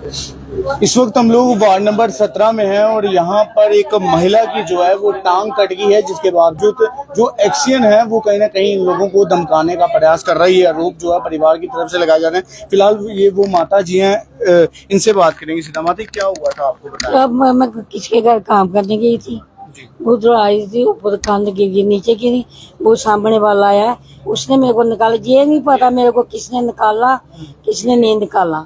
इस वक्त हम लोग वार्ड नंबर 17 में हैं और यहाँ पर एक महिला की जो है वो टांग कट गई है, जिसके बावजूद जो एक्शन है वो कहीं ना कहीं इन लोगों को धमकाने का प्रयास कर रही है। आरोप जो है परिवार की तरफ से लगाए जा रहे हैं। फिलहाल ये वो माता जी हैं, इनसे बात करेंगे। सीधा माता, क्या हुआ था आपको बताया? अब मैं किसके घर काम करने गई थी, उधर आई थी, ऊपर कंध गिरी, नीचे गिरी, वो सामने वाला आया, उसने मेरे को निकाला। ये नहीं पता मेरे को किसने निकाला किसने नहीं निकाला।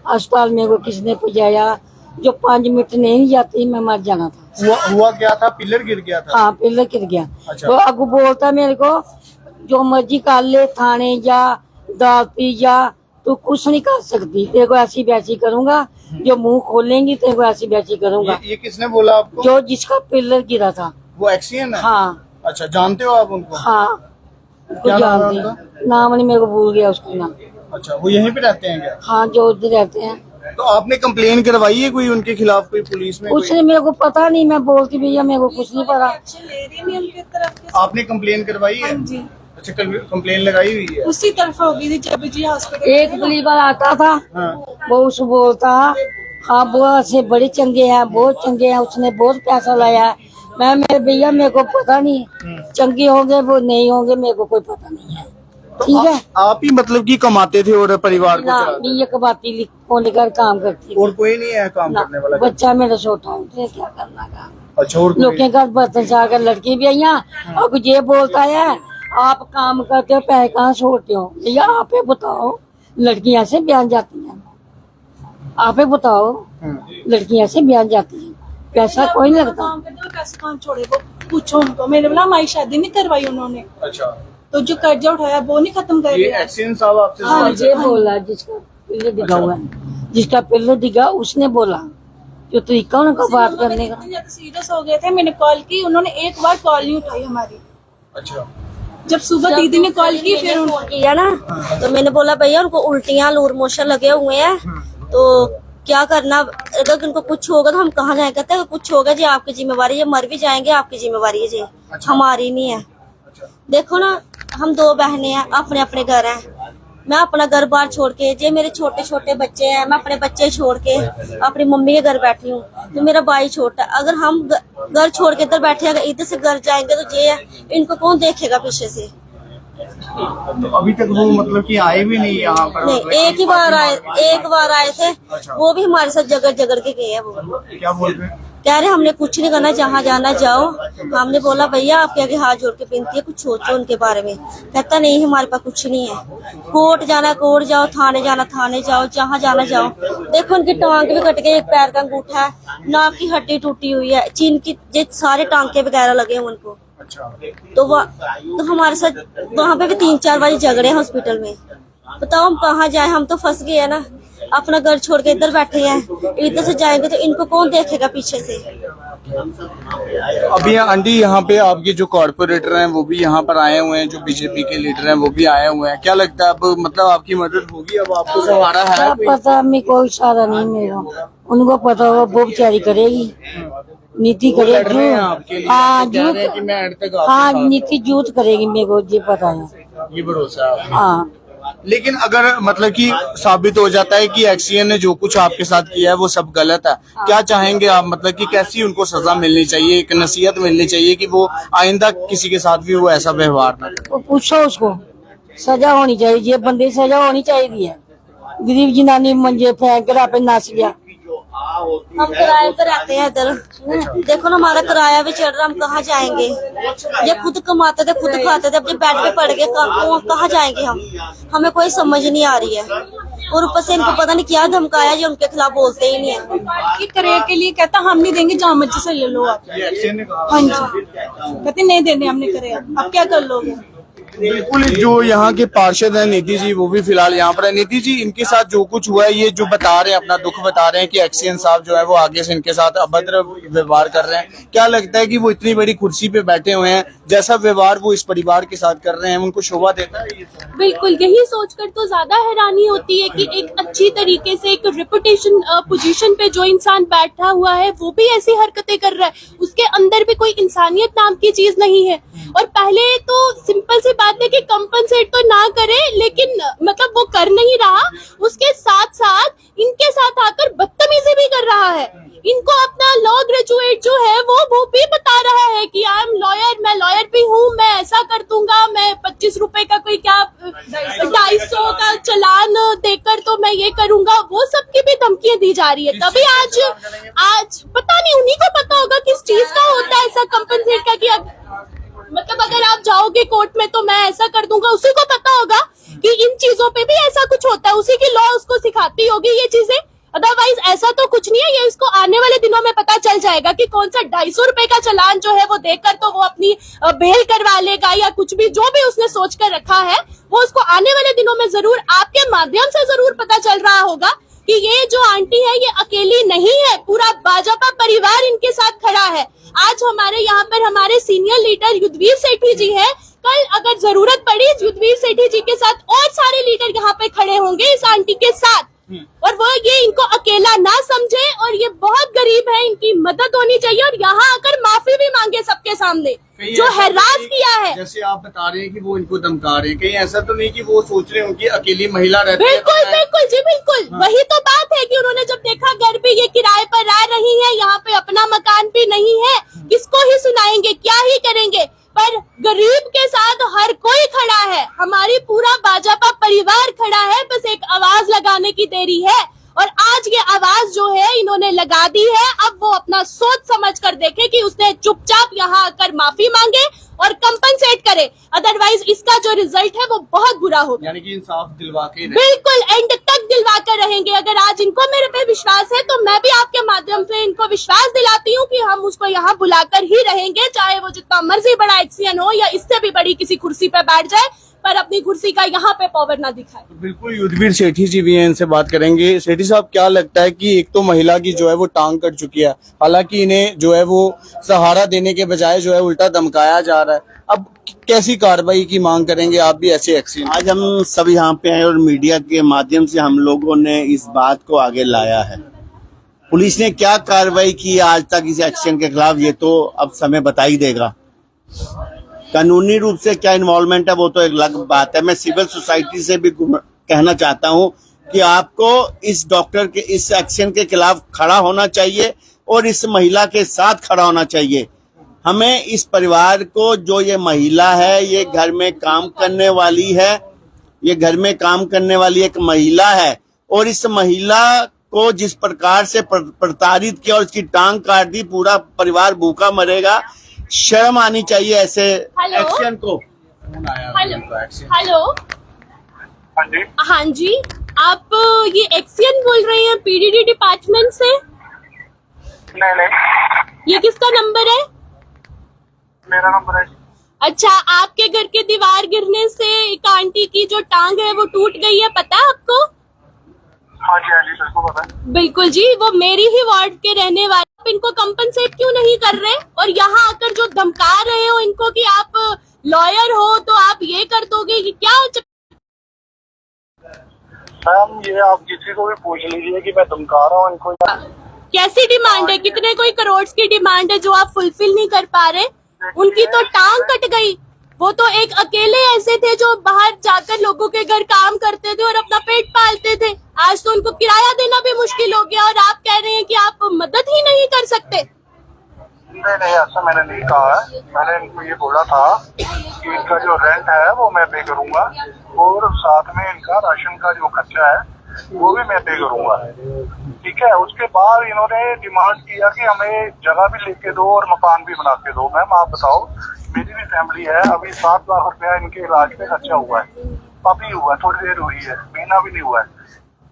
अस्पताल मेरे को किसने पहुंचाया, जो 5 मिनट नहीं जाती मैं मर जाना था। हुआ क्या था? पिलर गिर गया था? हाँ, पिलर गिर गया। अच्छा। वो अगू बोलता मेरे को जो मर्जी कर ले, थाने जा, दाल पी जा, तू कुछ नहीं कर सकती, तेरे को ऐसी वैसी करूंगा, जो मुंह खोलेंगी तेरे को ऐसी वैसी करूंगा। ये किसने बोला आपको? जो जिसका पिलर गिरा था वो एक्सीडेंट है? हाँ। अच्छा, जानते हो आप उनको? हाँ, क्या नाम है उनका? नाम नहीं मेरे को भूल गया उसका नाम। अच्छा, वो यहीं पे रहते हैं क्या? हाँ, जो उधर रहते हैं। तो आपने कंप्लेन करवाई है कोई उनके खिलाफ, कोई पुलिस में? उसने मेरे को पता नहीं, मैं बोलती भैया मेरे को कुछ नहीं पता। आपने कंप्लेन करवाई है? हाँ जी। अच्छा, कंप्लेन लगाई हुई है? उसी तरफ होगी थी जब जी हॉस्पिटल। एक परिवार आता था, हाँ। वो उस बोलता हाँ वो से बड़े चंगे हैं, बहुत चंगे हैं, उसने बहुत पैसा लाया है। मैं मेरे भैया मेरे को पता नहीं, चंगे होंगे वो नहीं होंगे मेरे को कोई पता नहीं है। ठीक है, आप ही मतलब कि कमाते थे और परिवार को ना चलाते? ये कबाती होने का काम करती थी। और कोई नहीं है काम ना, करने वाला? बच्चा मेरा छोटा है, उसे क्या करना का। अच्छा, और लोग के घर बर्तन चाकर लड़की भी आई हैं, और ये बोलता है आप काम करते हो पैसे कहाँ छोड़ते हो। भैया आप ही बताओ, लड़कियां से बयान जाती हैं, आप ही बताओ, लड़कियां से बयान जाती हैं, पैसा कोई नहीं लगता। काम करते हो पैसे कहाँ छोड़े, वो पूछो उनको। मैंने बोला हमारी शादी नहीं करवाई उन्होंने, अच्छा, तो जो कर्जा उठाया वो नहीं खत्म कर ये दिया। एक्सीडेंट साहब आपसे हाँ, सवाल ये बोला जिसका पिल्लर दिखा हुआ है, जिसका पिल्लर दिखा उसने बोला, जो तरीका उनका बात करने का। सीरियस हो गए थे, मैंने कॉल की, उन्होंने एक बार कॉल नहीं उठाई हमारी। अच्छा, जब सुबह दीदी ने कॉल की फिर किया ना, तो मैंने बोला भैया उनको उल्टियाँ लूर मोशन लगे हुए हैं, तो क्या करना, अगर उनको कुछ होगा तो हम कहाँ जाए। कहते हैं कुछ होगा जी आपकी जिम्मेवारी है, मर भी जाएंगे आपकी जिम्मेवारी है जी, हमारी नहीं है। देखो ना, हम 2 बहनें हैं, अपने अपने घर हैं, मैं अपना घर बार छोड़ के, जे मेरे छोटे छोटे बच्चे हैं, मैं अपने बच्चे छोड़ के अपनी मम्मी के घर बैठी हूँ, तो मेरा भाई छोटा। अगर हम घर छोड़ के इधर बैठे, अगर इधर से घर जाएंगे तो ये है, इनको कौन देखेगा पीछे से। तो अभी तक वो मतलब कि आए भी नहीं यहाँ पर? नहीं, एक बार आए थे। अच्छा। वो भी हमारे साथ जगड़ जगड़ के गए हैं। वो क्या बोल रहे हैं? कह रहे हमने कुछ नहीं करना, जहाँ जाना जाओ। हमने बोला भैया आपके आगे हाथ जोड़ के विनती है, कुछ सोचो उनके बारे में। कहता नहीं हमारे पास कुछ नहीं है, कोर्ट जाना कोर्ट जाओ, थाने जाना थाने जाओ, जहाँ जाना जाओ। देखो उनकी टांग भी कट गई, एक पैर का अंगूठा है, नाक की हड्डी टूटी हुई है, चीन की सारे टांके वगैरह लगे हैं उनको। तो हमारे साथ वहाँ पे भी 3-4 बार झगड़े हैं हॉस्पिटल में। बताओ हम कहाँ जाए, हम तो फंस गए हैं ना, अपना घर छोड़ के इधर बैठे हैं, इधर से जाएंगे तो इनको कौन देखेगा पीछे से। अभी आंटी यहाँ पे आपके जो कॉर्पोरेटर हैं वो भी यहाँ पर आए हुए हैं, जो बीजेपी के लीडर हैं वो भी आए हुए हैं। क्या लगता है अब मतलब आपकी मदद होगी? अब आपको सहारा है? पता मैं कोई इशारा नहीं मेरा, उनको पता होगा वो बेचारी करेगी, नीति करेगी। हाँ, नीति जूत करेगी, मेरे को ये पता है, ये भरोसा है। हाँ। लेकिन अगर मतलब कि साबित हो जाता है कि एक्सीएन ने जो कुछ आपके साथ किया है वो सब गलत है, क्या चाहेंगे आप? मतलब कि कैसी उनको सजा मिलनी चाहिए, एक नसीहत मिलनी चाहिए कि वो आइंदा किसी के साथ भी वो ऐसा व्यवहार ना करे? वो पूछो उसको, सजा होनी चाहिए, ये बंदे सजा होनी चाहिए। गरीब जनानी मंजे फेंक कर पे नाच गया। हम किराए पे रहते हैं इधर, देखो ना हमारा किराया भी चढ़ रहा, हम कहाँ जाएंगे। ये खुद कमाते थे खुद खाते थे, अब जब बेड पे पड़ गए कहाँ जाएंगे हम, हमें कोई समझ नहीं आ रही है। और ऊपर से इनको पता नहीं क्या धमकाया जो उनके खिलाफ बोलते ही नहीं है। करे के लिए कहता हम नहीं देंगे, जहाँ मर्जी से ले लो आप। हाँ जी, कहते नहीं देने हमने करे, अब क्या कर लोगे। बिल्कुल, जो यहाँ के पार्षद हैं नीति जी, वो भी फिलहाल यहाँ पर है। नीति जी, इनके साथ जो कुछ हुआ है, ये जो बता रहे हैं, अपना दुख बता रहे हैं कि एक्सीएन साहब जो है वो आगे से इनके साथ अभद्र व्यवहार कर रहे हैं। क्या लगता है कि वो इतनी बड़ी कुर्सी पे बैठे हुए हैं, जैसा व्यवहार वो इस परिवार के साथ कर रहे हैं, उनको शोभा देता है? बिल्कुल, यही सोचकर तो ज्यादा हैरानी होती है कि एक अच्छी तरीके से एक रेपुटेशन पोजीशन पे जो इंसान बैठा हुआ है वो भी ऐसी हरकतें कर रहा है, उसके अंदर भी कोई इंसानियत नाम की चीज नहीं है। और पहले तो सिंपल सी बात बात है कि कंपनसेट तो ना करे, लेकिन मतलब वो कर नहीं रहा, उसके साथ साथ इनके साथ आकर बदतमीजी भी कर रहा है। इनको अपना लॉ ग्रेजुएट जो है वो भी बता रहा है कि आई एम लॉयर, मैं लॉयर भी हूँ, मैं ऐसा कर दूंगा, मैं 25 रुपए का कोई क्या 250 का चालान देकर तो मैं ये करूंगा। वो सबकी भी धमकियां दी जा रही है। तभी आज पता नहीं, उन्हीं को पता होगा किस चीज का होता है ऐसा कंपनसेट का, कि मतलब अगर आप जाओगे कोर्ट में तो मैं ऐसा कर दूंगा, उसी को पता होगा कि इन चीजों पे भी ऐसा कुछ होता है, उसी की लॉ उसको सिखाती होगी ये चीजें। अदरवाइज ऐसा तो कुछ नहीं है। ये इसको आने वाले दिनों में पता चल जाएगा कि कौन सा 250 रुपए का चालान जो है वो देकर तो वो अपनी बेल करवा लेगा, या कुछ भी जो भी उसने सोच कर रखा है वो उसको आने वाले दिनों में जरूर आपके माध्यम से जरूर पता चल रहा होगा कि ये जो आंटी है ये अकेली नहीं है, पूरा भाजपा परिवार इनके साथ खड़ा है। आज हमारे यहाँ पर हमारे सीनियर लीडर युद्धवीर सेठी जी है, कल अगर जरूरत पड़ी युद्धवीर सेठी जी के साथ और सारे लीडर यहाँ पे खड़े होंगे इस आंटी के साथ, और वो ये इनको अकेला ना समझे, और ये बहुत गरीब है, इनकी मदद होनी चाहिए, और यहाँ आकर माफी भी मांगे सबके सामने जो हैरास किया है। जैसे आप बता रहे हैं कि वो इनको धमका रहे हैं, कहीं ऐसा तो नहीं कि वो सोच रहे हो कि अकेली महिला रहती है? बिल्कुल बिल्कुल जी बिल्कुल, वही तो बात है कि उन्होंने जब देखा घर भी ये किराए पर रह रही है, यहाँ पे अपना मकान भी नहीं है, किसको ही सुनाएंगे, क्या ही करेंगे। पर गरीब के साथ हर कोई खड़ा है, हमारी पूरा भाजपा परिवार खड़ा है, बस एक आवाज लगाने की देरी है। और आज ये आवाज जो है इन्होंने लगा दी है। अब वो अपना सोच समझ कर देखे कि उसने चुपचाप यहाँ आकर माफी मांगे और कंपनसेट करे, अदरवाइज इसका जो रिजल्ट है वो बहुत बुरा होगा। यानी कि इंसाफ दिलवा के बिल्कुल एंड तक दिलवा कर रहेंगे। अगर आज इनको मेरे पे विश्वास है तो मैं भी आपके माध्यम से इनको विश्वास दिलाती हूँ कि हम उसको यहाँ बुलाकर ही रहेंगे, चाहे वो जितना मर्जी बड़ा एक्सीडेंट हो या इससे भी बड़ी किसी कुर्सी पे बैठ जाए, पर अपनी कुर्सी का यहाँ पे पावर ना दिखाए। तो बिल्कुल युद्धवीर सेठी जी भी हैं, इनसे बात करेंगे। सेठी साहब, क्या लगता है कि एक तो महिला की जो है वो टांग कट चुकी है, हालांकि इन्हें जो है वो सहारा देने के बजाय जो है उल्टा धमकाया जा रहा है, अब कैसी कार्रवाई की मांग करेंगे आप भी ऐसे एक्सीडेंट? आज हम सब यहाँ पे आए और मीडिया के माध्यम से हम लोगों ने इस बात को आगे लाया है। पुलिस ने क्या कार्रवाई की आज तक इस एक्शन के खिलाफ, ये तो अब समय बता ही देगा। कानूनी रूप से क्या इन्वॉल्वमेंट है वो तो एक अलग बात है। मैं सिविल सोसाइटी से भी कहना चाहता हूँ कि आपको इस डॉक्टर के इस एक्शन के खिलाफ खड़ा होना चाहिए और इस महिला के साथ खड़ा होना चाहिए। हमें इस परिवार को, जो ये महिला है ये घर में काम करने वाली है, ये घर में काम करने वाली एक महिला है, और इस महिला को जिस प्रकार से प्रताड़ित किया और इसकी टांग काट दी, पूरा परिवार भूखा मरेगा। शर्म आनी चाहिए ऐसे एक्शन को। हेलो हाँ जी, आप ये एक्सीएन बोल रहे हैं पीडीडी डिपार्टमेंट से? नहीं, ये किसका नंबर है? मेरा नंबर है। अच्छा, आपके घर के दीवार गिरने से एक आंटी की जो टांग है वो टूट गई है, पता है आपको? हाँ जी बिल्कुल पता है। बिल्कुल जी, वो मेरी ही वार्ड के रहने वाले। आप इनको कंपनसेट क्यों नहीं कर रहे, और यहाँ आकर जो धमका रहे हो इनको कि आप लॉयर हो तो आप ये कर दोगे, कि क्या? मैम ये आप किसी को भी पूछ लीजिए कि मैं धमका रहा हूँ इनको। कैसी डिमांड है, कितने कोई करोड़ की डिमांड है जो आप फुलफिल नहीं कर पा रहे? उनकी तो टांग कट गई। वो तो एक अकेले ऐसे थे जो बाहर जाकर लोगों के घर काम करते थे और अपना पेट पालते थे। आज तो उनको किराया देना भी मुश्किल हो गया, और आप कह रहे हैं कि आप मदद ही नहीं कर सकते। नहीं ऐसा मैंने नहीं कहा है। मैंने इनको ये बोला था कि इनका जो रेंट है वो मैं पे करूंगा, और साथ में इनका राशन का जो खर्चा है वो भी मैं पे करूंगा, ठीक है। उसके बाद इन्होंने डिमांड किया कि हमें जगह भी लेके दो और मकान भी बना के दो। मैम आप बताओ, मेरी भी फैमिली है, अभी 7 लाख रुपया इनके इलाज पे खर्चा हुआ है, अभी हुआ है, थोड़ी देर हुई है, महीना भी नहीं हुआ है।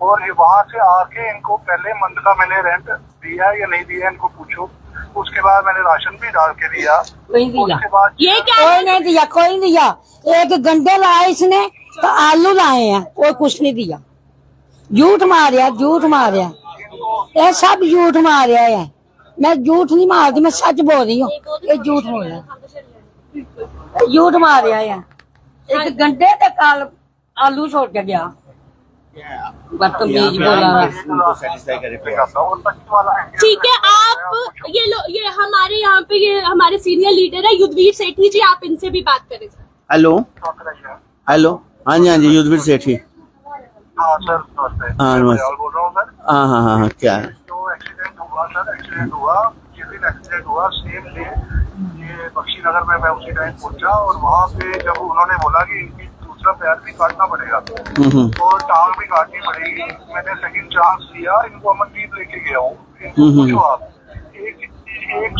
और ये वहाँ से आके इनको पहले मंथ का मैंने रेंट दिया या नहीं दिया इनको पूछो। उसके बाद मैंने राशन भी डाल के दिया। उसके बाद ये क्या? कोई नहीं दिया, कोई नहीं दिया। एक गंडे लाए इसने तो आलू लाए हैं, और कुछ नहीं दिया। झूठ मारिया, झूठ मारिया, ये सब झूठ मारिया है। मैं झूठ नहीं मारती, मैं सच बोल रही हूँ। ये झूठ बोल रहा है, झूठ मारिया है। एक गंडे ते काल आलू छोड़ के गया, बदतमीज बोला। ठीक है, आप ये हमारे यहाँ पे ये हमारे सीनियर लीडर है युद्धवीर सेठी जी, आप इनसे भी बात करें। Hello authorise. हेलो, हाँ जी युद्धवीर सेठी। हाँ सर नमस्ते। हाँ, नमस्ते। मैं बोल रहा हूँ सर। हाँ क्या है? जो एक्सीडेंट हुआ सर, एक्सीडेंट हुआ जिस दिन एक्सीडेंट हुआ सेम डे ये बख्शी नगर में मैं उसी टाइम पहुंचा और वहाँ पे जब उन्होंने बोला कि इनकी दूसरा पैर भी काटना पड़ेगा और टांग भी काटनी पड़ेगी, मैंने सेकंड चांस लिया, इनको अमनदीप लेके गया हूँ। इनको पूछो आप, एक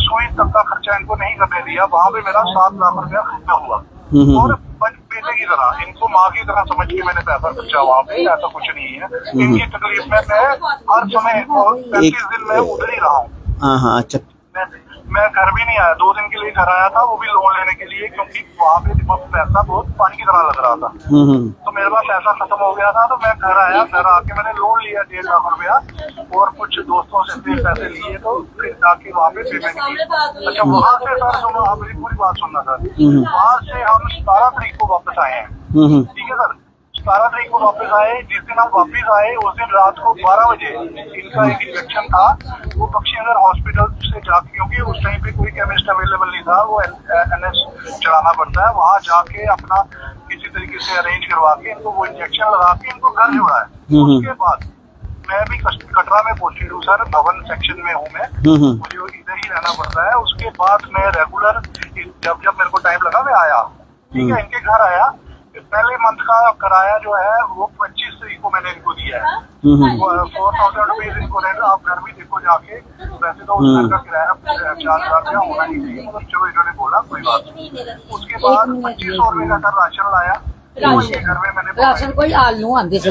सुई तक का खर्चा इनको नहीं करने दिया, वहाँ पे मेरा 7 लाख रुपया खर्चा हुआ और बेटे की तरह इनको माँ की तरह समझ के मैंने पैसा खर्चा वहाँ पे, ऐसा कुछ नहीं है। इनकी तकलीफ में मैं हर समय 35 दिन में उधर ही रहा हूँ। हाँ अच्छा। मैं घर भी नहीं आया, 2 दिन के लिए घर आया था, वो भी लोन लेने के लिए, क्योंकि वहाँ पे पैसा बहुत पानी की तरह लग रहा था। तो मेरे पास पैसा खत्म हो गया था, तो मैं घर आया, घर आके मैंने लोन लिया 1.5 लाख रुपया और कुछ दोस्तों से भी पैसे लिए, तो फिर जाके वहाँ पे पेमेंट की। अच्छा वहाँ से सर सुनो, आप मेरी पूरी बात सुनना सर। वहाँ से हम 17 तारीख को वापस आए हैं, ठीक है सर। 17 तारीख को वापस आए, जिस दिन हम वापस आए उस दिन रात को 12 बजे इनका एक इंजेक्शन था, वो बख्शीनगर हॉस्पिटल से जाके, क्योंकि उस टाइम पे कोई केमिस्ट अवेलेबल नहीं था, वो NS चलाना पड़ता है, वहाँ जाके अपना किसी तरीके से अरेंज करवा के इनको वो इंजेक्शन लगा के इनको घर जोड़ा है। उसके बाद मैं भी कटरा में पोस्टेड हूँ सर, भवन सेक्शन में हूँ मैं, मुझे इधर ही रहना पड़ता है। उसके बाद मैं रेगुलर जब मेरे को टाइम लगा मैं आया, ठीक है, इनके घर आया। पहले मंथ का किराया जो है वो 25 तारीख को मैंने इनको दिया है, 4000 रुपीज इनको रेंट। आप घर भी देखो जाके, वैसे तो उस घर का किराया 4,000 रुपया होना ही चाहिए, मतलब चलो इन्होंने बोला कोई बात नहीं। उसके बाद 2500 रुपये का सर राशन लाया, उनके घर में मैंने राशन कोई आलू आंदे थे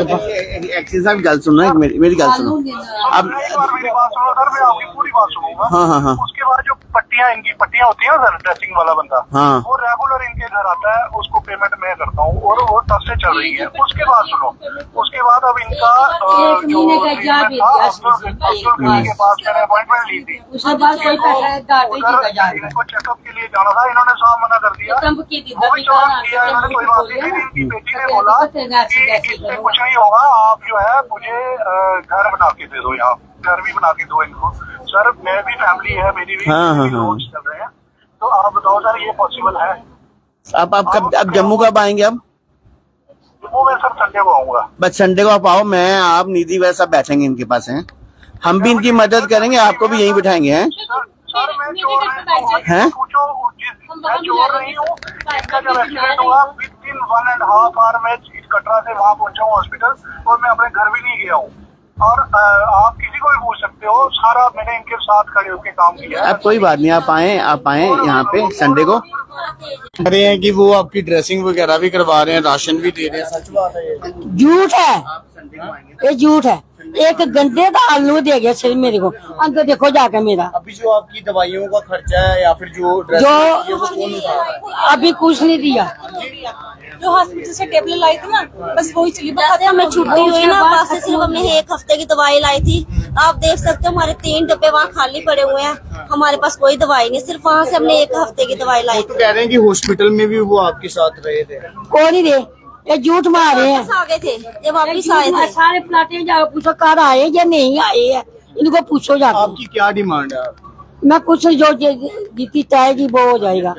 एक्सी साहब गल सुनो, मेरी गल सुनो। अब एक बार मेरी बात सुनो सर, मैं आपकी पूरी बात सुनूंगा। हाँ। उसके बाद जो इनकी पट्टियां होती है सर, ड्रेसिंग वाला बंदा, हाँ। वो रेगुलर इनके घर आता है, उसको पेमेंट मैं करता हूँ और वो तब से चल रही है। उसके बाद सुनो, उसके बाद अब इनका जो के पास मैंने अपॉइंटमेंट ली थी, इनको चेकअप के लिए जाना था, इन्होंने साफ मना कर दिया, कोई जवाब दिया इन्होंने, कोई बात नहीं। इनकी बेटी ने बोला कि इससे कुछ नहीं होगा, आप जो है मुझे घर बना के दे दो, यहाँ घर भी बना के दो इनको। सर मैं भी फैमिली है, मेरी भी लोन्स चल रहे हैं, तो आप बताओ सर ये पॉसिबल है? अब जम्मू कब आएंगे? अब जम्मू में सर संडे को आऊंगा। बस संडे को आप आओ, मैं आप निधि वह सब बैठेंगे इनके पास हैं, हम भी इनकी मदद करेंगे, आपको भी यहीं बिठाएंगे हैं। सर मैं चोर नहीं हूँ, पूछो मैं चोर नहीं हूँ। इनका जब एक्सीडेंट हुआ विदिन 1.5 आवर में कटरा से वहाँ पहुंचा हूँ हॉस्पिटल, और मैं अपने घर भी नहीं गया हूँ। और आप किसी को भी पूछ सकते हो, सारा मैंने इनके साथ खड़े होकर काम किया है। अब कोई बात नहीं, आप आए यहाँ पे संडे को। कह रहे हैं कि वो आपकी ड्रेसिंग वगैरह भी करवा रहे हैं, राशन भी दे रहे हैं, सच बात है ये? झूठ है, ये झूठ है। एक गंदे का आलू दे गया सिर्फ मेरे को, अंदर देखो जाकर मेरा। अभी जो आपकी दवाइयों का खर्चा है या फिर जो अभी कुछ नहीं दिया। जो हॉस्पिटल से टेबलेट लाई थी ना, बस वही चली। हमें छुट्टी हुई ना, बस से सिर्फ हमने 1 हफ्ते की दवाई लाई थी। आप देख सकते हो हमारे 3 डब्बे वहाँ खाली पड़े हुए हैं, हमारे पास कोई दवाई नहीं, सिर्फ वहाँ से हमने 1 हफ्ते की दवाई लाई। तो कह रहे हैं कि हॉस्पिटल में भी वो आपके साथ रहे थे? कौन नहीं रहे, ये झूठ मार रहे हैं। आ गए थे, ये वापिस आए थे। सारे प्लाटे में जाकर पूछो कार आए या नहीं आए है, इनको पूछो जाकर। आपकी क्या डिमांड है? मैं कुछ जो जीती चाहेगी वो हो जाएगा,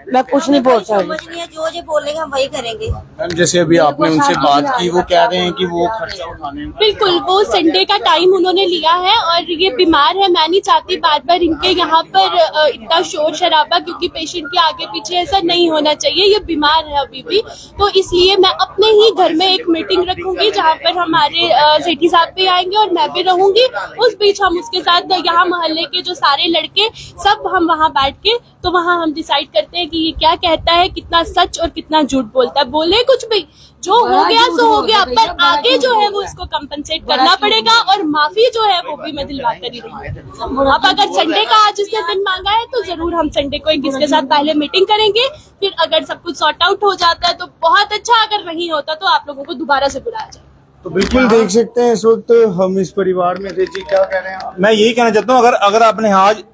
मैं कुछ नहीं बोल सकती। समझ नहीं है, जो बोलेंगे हम वही करेंगे। मैम जैसे अभी आपने उनसे बात की, वो कह रहे हैं कि वो खर्चा उठाने में बिल्कुल, वो संडे का टाइम उन्होंने लिया है और ये बीमार है। मैं नहीं चाहती बार बार इनके यहाँ पर इतना शोर शराबा, क्योंकि पेशेंट के आगे पीछे ऐसा नहीं होना चाहिए। ये बीमार है अभी भी, तो इसलिए मैं अपने ही घर में एक मीटिंग रखूंगी जहाँ पर हमारे सेठी साहब भी आएंगे और मैं भी रहूंगी। उस बीच हम उसके साथ यहाँ मोहल्ले के जो सारे लड़के सब हम वहाँ बैठ के, तो वहाँ हम डिसाइड करते हैं कि ये क्या कहता है, कितना सच और कितना झूठ बोलता है। बोले कुछ भी, जो हो गया सो हो गया, पर आगे जो है वो इसको कंपनसेट करना पड़ेगा और माफी जो है वो भी मैं दिलवा कर ही दूंगी। अब अगर संडे का आज इसने दिन मांगा है तो जरूर हम संडे को इसके साथ पहले मीटिंग करेंगे, फिर अगर सब कुछ सॉर्ट आउट हो जाता है तो बहुत अच्छा, अगर नहीं होता तो आप लोगों को दोबारा से बुलाया जाए। तो बिल्कुल देख सकते हैं इस वक्त हम इस परिवार में थे। जी क्या कह रहे हैं? मैं यही कहना चाहता हूँ, अगर आपने आज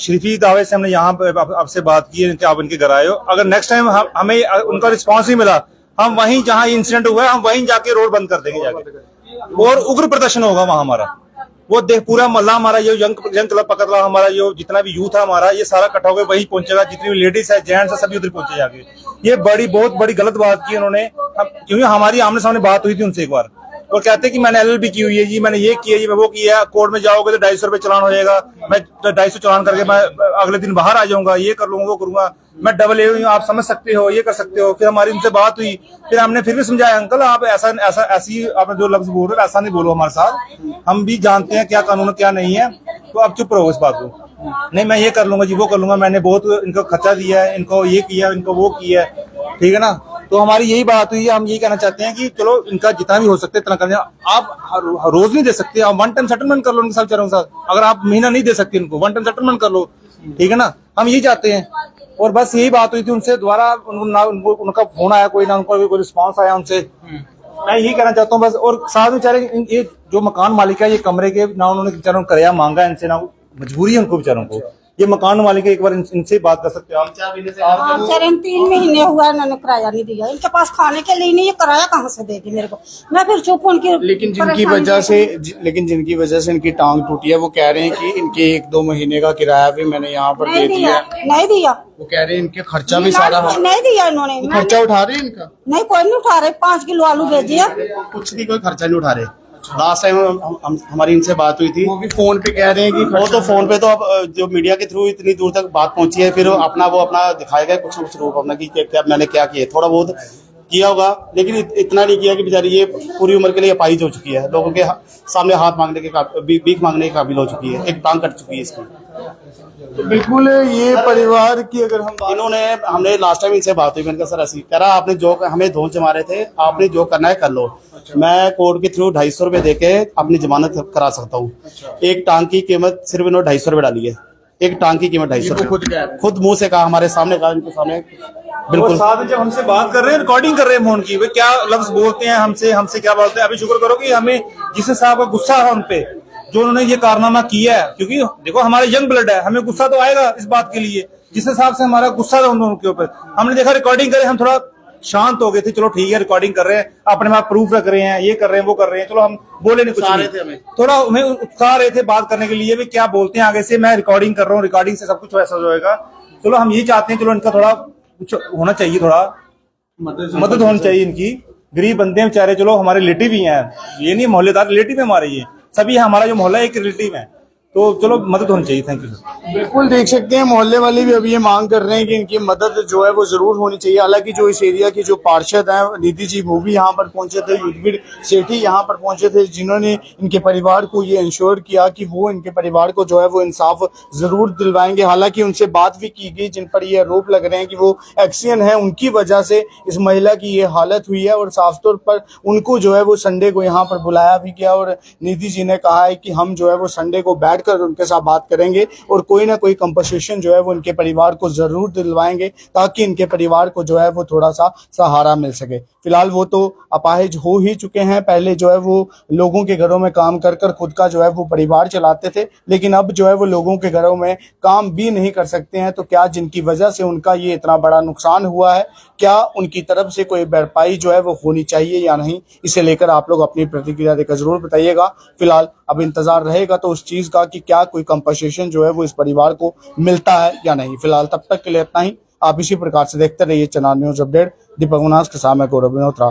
शरीफी दावे से हमने यहाँ पे आपसे बात की है कि आप इनके घर आए हो, अगर नेक्स्ट टाइम हमें उनका रिस्पांस नहीं मिला, हम वहीं जहाँ इंसिडेंट हुआ है हम वहीं जाके रोड बंद कर देंगे जाके, और उग्र प्रदर्शन होगा वहाँ हमारा। वो देख पूरा मोहल्ला हमारा ये यंग क्लब पकड़ला हमारा जो जितना भी यूथ है हमारा ये सारा इकट्ठा होकर वही पहुंचेगा, जितनी भी लेडीज है जेंट्स है सभी उधर पहुंचे जाके। ये बहुत बड़ी गलत बात की उन्होंने, क्योंकि हमारी आमने सामने बात हुई थी उनसे एक बार, और कहते हैं कि मैंने LLB की हुई है जी, मैंने ये किया जी, मैं वो किया, कोर्ट में जाओगे तो 250 रुपए चालान हो जाएगा, मैं 250 चालान करके मैं अगले दिन बाहर आ जाऊंगा, ये कर लूंगा वो करूंगा, मैं डबल ए हूँ, आप समझ सकते हो, ये कर सकते हो। फिर हमारी उनसे बात हुई, फिर हमने फिर भी समझाया अंकल आप ऐसी आपने जो लफ्ज बोल रहे हो ऐसा नहीं बोलो हमारे साथ, हम भी जानते हैं क्या कानून है क्या नहीं है, तो आप चुप रहो इस बात को। नहीं मैं ये कर लूंगा जी वो कर लूंगा, मैंने बहुत इनको खर्चा दिया है, इनको ये किया इनको वो किया है, ठीक है ना। तो हमारी यही बात हुई है, हम यही कहना चाहते हैं कि चलो इनका जितना भी हो सकता है इतना करना। आप रोज नहीं दे सकते, आप 1 टाइम सेटलमेंट कर लो उनके साथ, अगर आप महीना नहीं दे सकते इनको 1 टाइम सेटलमेंट कर लो, ठीक है ना, हम यही चाहते हैं। और बस यही बात हुई थी उनसे, दोबारा उनका फोन आया कोई ना, उनका कोई रिस्पांस आया उनसे, मैं यही कहना चाहता हूँ बस। और साथ में बेचारे ये जो मकान मालिक है ये कमरे के ना उन्होंने बेचारों किराया मांगा इनसे, ना मजबूरी है उनको बेचारों को, ये मकान मालिक है, एक बार इनसे बात कर सकते हो आप। 3 महीने हुआ इन्होंने किराया नहीं दिया, इनके पास खाने के लिए नहीं, ये किराया कहाँ से देगी मेरे को, मैं फिर चुप उनकी। लेकिन जिनकी वजह से इनकी टांग टूटी है वो कह रहे हैं कि इनके 1-2 महीने का किराया भी मैंने यहाँ पर दे दिया, नहीं दिया, वो कह रहे हैं इनके खर्चा भी सारा नहीं दिया इन्होंने, खर्चा उठा रहे हैं इनका, नहीं कोई नहीं उठा रहे, 5 किलो आलू भेजिए, कुछ भी कोई खर्चा नहीं उठा रहे। लास्ट टाइम हमारी इनसे बात हुई थी, वो भी फोन पे कह रहे हैं कि वो तो फोन पे तो अब जो मीडिया के थ्रू इतनी दूर तक बात पहुंची है, फिर वो अपना दिखाएगा कुछ रूप अपना कि क्या मैंने क्या किया, थोड़ा बहुत किया होगा लेकिन इतना नहीं किया कि बेचारी ये पूरी उम्र के लिए अपाहिज हो चुकी है, लोगों के सामने हाथ मांगने के भीख मांगने के काबिल हो चुकी है, एक टांग कट चुकी है इसकी। तो बिल्कुल ये परिवार की अगर हम हमने लास्ट टाइम इनसे बात हुई, मैंने कहा सर ऐसी कह रहा आपने जो हमें धोन से मारे थे, आपने जो करना है कर लो, मैं कोर्ट के थ्रू 250 रुपए देके अपनी जमानत करा सकता हूँ। एक टांग की कीमत सिर्फ इन्होंने 250 रुपए डाली है, एक टांग की कीमत 250 रुपए, खुद मुंह से कहा, हमारे सामने कहा, इनके सामने बिल्कुल। साथ में जब हमसे बात कर रहे हैं, रिकॉर्डिंग कर रहे हैं फोन की, वे क्या लफ्ज बोलते हैं हमसे क्या बोलते हैं। अभी शुक्र करो कि हमें जिस हिसाब का गुस्सा है उनपे जो उन्होंने ये कारनामा किया है, क्योंकि देखो हमारे यंग ब्लड है, हमें गुस्सा तो आएगा इस बात के लिए, जिस हिसाब से हमारा गुस्सा था उनके ऊपर। हमने देखा रिकॉर्डिंग करे, हम थोड़ा शांत हो गए थे, चलो ठीक है रिकॉर्डिंग कर रहे हैं, अपने आप प्रूफ रख रहे हैं, ये कर रहे हैं वो कर रहे हैं, चलो हम बोले नहीं, कुछ नहीं, थोड़ा हमें उत्साह रहे थे बात करने के लिए, वे क्या बोलते हैं आगे से। मैं रिकॉर्डिंग कर रहा हूँ, रिकॉर्डिंग से सब कुछ वैसा हो जाएगा। चलो हम यही चाहते हैं, चलो इनका थोड़ा कुछ होना चाहिए, थोड़ा मदद होनी चाहिए इनकी, गरीब बंदे हैं बेचारे, चलो हमारे रिलेटिव ही हैं, ये नहीं मोहल्लेदार, रिलेटिव है हमारे, ये सभी हमारा जो मोहल्ला है एक रिलेटिव है, तो चलो मदद होनी चाहिए। Thank you sir. बिल्कुल देख सकते हैं मोहल्ले वाले भी अभी ये मांग कर रहे हैं कि इनकी मदद जो है वो जरूर होनी चाहिए। हालांकि जो इस एरिया की जो पार्षद हैं निधि जी, वो भी यहाँ पर पहुंचे थे, युद्धवीर सेठी यहाँ पर पहुंचे थे, जिन्होंने इनके परिवार को ये इंश्योर किया कि वो इनके परिवार को जो है वो इंसाफ जरूर दिलवाएंगे। हालांकि उनसे बात भी की गई, जिन पर ये आरोप लग रहे हैं कि वो एक्सियन है, उनकी वजह से इस महिला की ये हालत हुई है, और साफ तौर पर उनको जो है वो संडे को यहाँ पर बुलाया भी गया, और निधि जी ने कहा है कि हम जो है वो संडे को बैठ कर उनके साथ बात करेंगे और कोई ना कोई कंपनसेशन जो है वो इनके परिवार को जरूर दिलवाएंगे, ताकि इनके परिवार को जो है वो थोड़ा सा सहारा मिल सके। फिलहाल वो तो अपाहिज हो ही चुके हैं, पहले जो है वो लोगों के घरों में काम कर कर खुद का जो है वो परिवार चलाते थे, लेकिन अब जो है वो लोगों के घरों में काम भी नहीं कर सकते हैं। तो क्या जिनकी वजह से उनका ये इतना बड़ा नुकसान हुआ है, क्या उनकी तरफ से कोई भरपाई जो है वो होनी चाहिए या नहीं, इसे लेकर आप लोग अपनी प्रतिक्रिया देकर जरूर बताइएगा। फिलहाल अब इंतजार रहेगा तो उस चीज का कि क्या कोई कंपनसेशन जो है वो इस परिवार को मिलता है या नहीं। फिलहाल तब तक के लिए इतना ही। आप इसी प्रकार से देखते रहिए चनार न्यूज अपडेट। दीपक मनास के साथ मैं गौरव मल्होत्रा।